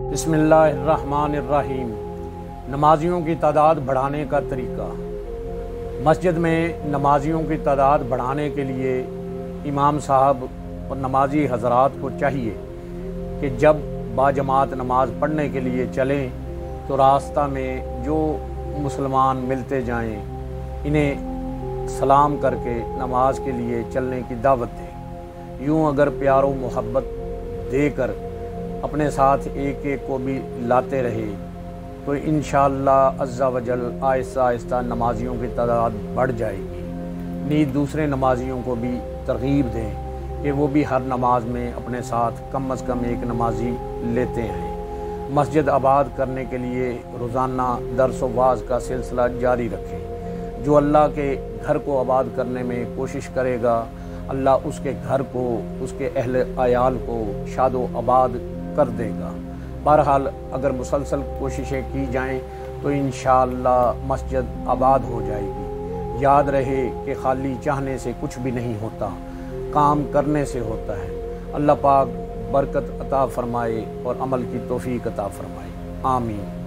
बिस्मिल्लाहिर्रहमानिर्रहीम। नमाजियों की तादाद बढ़ाने का तरीका। मस्जिद में नमाजियों की तादाद बढ़ाने के लिए इमाम साहब और नमाजी हजरात को चाहिए कि जब बाजमात नमाज पढ़ने के लिए चलें तो रास्ता में जो मुसलमान मिलते जाएं इन्हें सलाम करके नमाज के लिए चलने की दावत दें। यूँ अगर प्यार व मोहब्बत देकर अपने साथ एक एक को भी लाते रहे तो इंशाअल्लाह अज़्ज़ा वजल आहिस्ता आहिस्ता नमाजियों की तादाद बढ़ जाएगी। नीत दूसरे नमाजियों को भी तरगीब दें कि वो भी हर नमाज में अपने साथ कम अज़ कम एक नमाजी लेते हैं। मस्जिद आबाद करने के लिए रोज़ाना दर्स व वाज़ का सिलसिला जारी रखें। जो अल्लाह के घर को आबाद करने में कोशिश करेगा, अल्लाह उसके घर को, उसके अहले आयाल को शादो आबाद कर देगा। बहरहाल अगर मुसलसल कोशिशें की जाएं तो इंशाअल्लाह मस्जिद आबाद हो जाएगी। याद रहे कि खाली चाहने से कुछ भी नहीं होता, काम करने से होता है। अल्लाह पाक बरकत अता फरमाए और अमल की तौफीक अता फरमाए। आमीन।